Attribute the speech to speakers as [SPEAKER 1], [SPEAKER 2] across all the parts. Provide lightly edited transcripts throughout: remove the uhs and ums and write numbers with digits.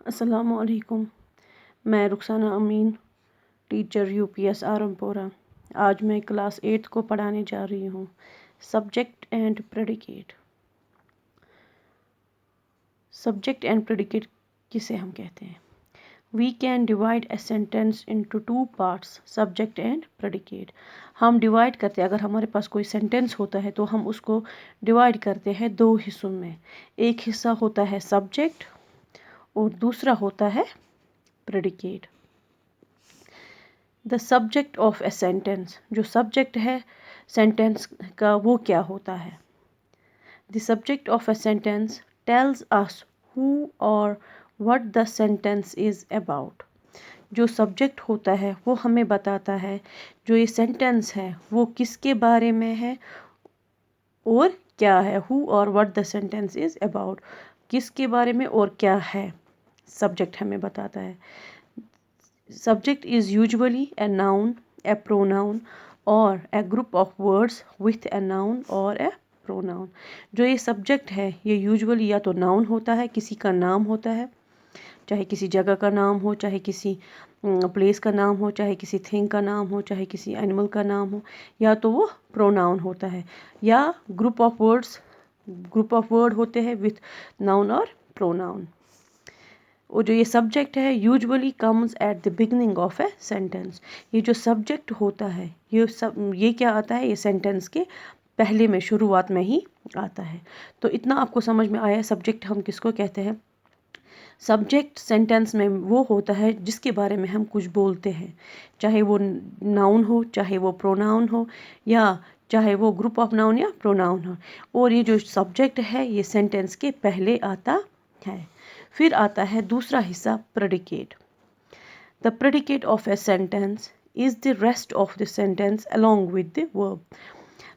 [SPEAKER 1] अस्सलामुअलैकुम। मैं Rukhsana Amin, teacher UPS Arampura. आज मैं क्लास 8 को पढ़ाने जा रही हूँ। Subject and predicate. Subject and predicate किसे हम कहते हैं? We can divide a sentence into two parts, subject and predicate. हम डिवाइड करते हैं, अगर हमारे पास कोई सेंटेंस होता है तो हम उसको डिवाइड करते हैं दो हिस्सों में। एक हिस्सा होता है सब्जेक्ट और दूसरा होता है predicate. The subject of a sentence, जो सब्जेक्ट है सेंटेंस का वो क्या होता है? The subject of a sentence tells us who or what the sentence is about. जो सब्जेक्ट होता है वो हमें बताता है जो ये सेंटेंस है वो किसके बारे में है और क्या है। Who or what the sentence is about, किसके बारे में और क्या है, सब्जेक्ट हमें बताता है। Subject is usually a noun, a pronoun or a group of words with a noun or a pronoun। जो ये सब्जेक्ट है ये यूजुअली या तो नाउन होता है, किसी का नाम होता है, चाहे किसी जगह का नाम हो, चाहे किसी प्लेस का नाम हो, चाहे किसी थिंग का नाम हो, चाहे किसी एनिमल का नाम हो, या तो वो प्रोनाउन होता है, या ग्रुप ऑफ वर्ड होते हैं विथ नाउन और प्रोनाउन। और जो ये सब्जेक्ट है usually comes at the beginning of a sentence. ये जो सब्जेक्ट होता है ये क्या आता है, ये सेंटेंस के पहले में, शुरुआत में ही आता है। तो इतना आपको समझ में आया सब्जेक्ट हम किसको कहते हैं। सब्जेक्ट सेंटेंस में वो होता है जिसके बारे में हम कुछ बोलते हैं, चाहे वो नाउन हो, चाहे वो प्रोनाउन हो, या चाहे वो ग्रुप ऑफ नाउन या प्रोनाउन हो। और ये जो सब्जेक्ट है ये सेंटेंस के पहले आता है। फिर आता है दूसरा हिस्सा predicate. The predicate of a sentence is the rest of the sentence along with the verb.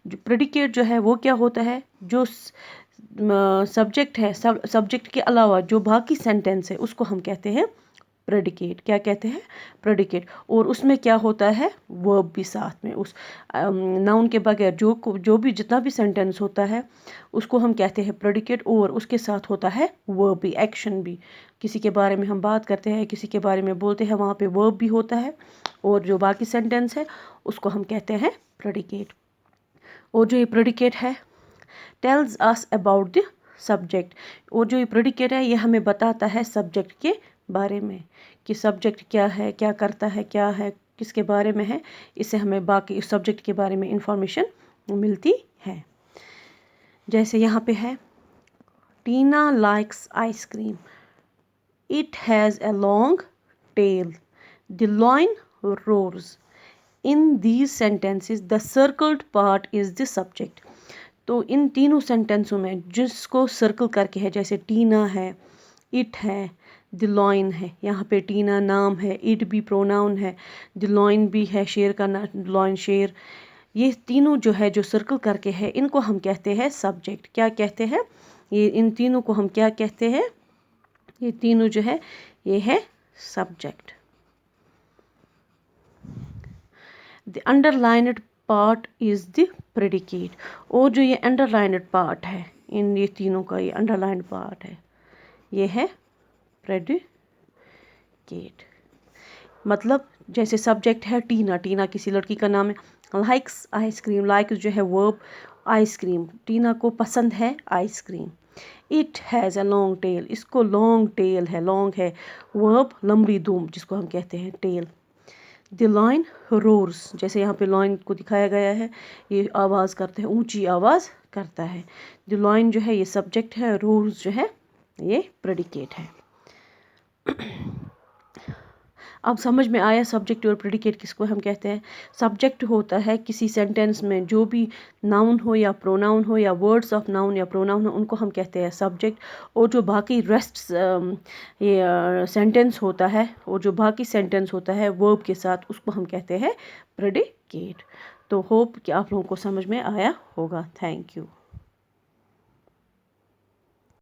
[SPEAKER 1] जो प्रेडिकेट जो है वो क्या होता है, जो सब्जेक्ट है, सब्जेक्ट के अलावा जो बाकी सेंटेंस है उसको हम कहते हैं प्रेडिकेट। क्या कहते हैं? प्रेडिकेट। और उसमें क्या होता है, वर्ब भी साथ में। उस नाउन के बगैर जो भी जितना भी सेंटेंस होता है उसको हम कहते हैं प्रेडिकेट, और उसके साथ होता है वर्ब भी, एक्शन भी। किसी के बारे में हम बात करते हैं, किसी के बारे में बोलते हैं, वहाँ पे वर्ब भी होता है, और जो बाकी सेंटेंस है उसको हम कहते हैं प्रेडिकेट। और जो ये प्रेडिकेट है tells us about the subject. और जो ये प्रेडिकेट है ये हमें बताता है सब्जेक्ट के बारे में कि सब्जेक्ट क्या है, क्या करता है, क्या है, किसके बारे में है। इससे हमें बाकी इस सब्जेक्ट के बारे में इंफॉर्मेशन मिलती है। जैसे यहाँ पे है, Tina likes ice cream, it has a long tail, the lion roars. In these sentences the circled part is the subject. तो इन तीनों सेंटेंसों में जिसको सर्कल करके है, जैसे टीना है, इट है, द लॉयन है, यहाँ पे टीना नाम है, इट भी प्रोनाउन है, द लॉयन भी है, शेर का लॉयन शेर। ये तीनों जो है जो सर्कल करके है इनको हम कहते हैं सब्जेक्ट। क्या कहते हैं? ये इन तीनों को हम क्या कहते हैं? ये तीनों जो है ये है subject. The underlined part is the predicate. और जो ये अंडरलाइन्ड पार्ट है, इन ये तीनों का ये अंडरलाइन्ड पार्ट है, ये है प्रेडिकेट। मतलब जैसे सब्जेक्ट है टीना, टीना किसी लड़की का नाम है। लाइक्स आइसक्रीम, लाइक्स जो है वर्ब, आइसक्रीम, टीना को पसंद है ice cream. It has a long tail, इसको लॉन्ग टेल है, लॉन्ग है वर्ब, लंबी दुम जिसको हम कहते हैं टेल। द लायन रोर्स, जैसे यहाँ पे लायन को दिखाया गया है, ये आवाज़ करता है, ऊंची आवाज़ करता है। द लायन जो है ये सब्जेक्ट है, रोर्स जो है ये प्रेडिकेट है। अब समझ में आया सब्जेक्ट और प्रेडिकेट किसको हम कहते हैं। सब्जेक्ट होता है किसी सेंटेंस में जो भी नाउन हो या प्रोनाउन हो, या वर्ड्स ऑफ नाउन या प्रोनाउन हो, उनको हम कहते हैं सब्जेक्ट। और जो बाकी रेस्ट ये सेंटेंस होता है, और जो बाकी सेंटेंस होता है वर्ब के साथ, उसको हम कहते हैं प्रेडिकेट। तो होप कि आप लोगों को समझ में आया होगा। Thank you.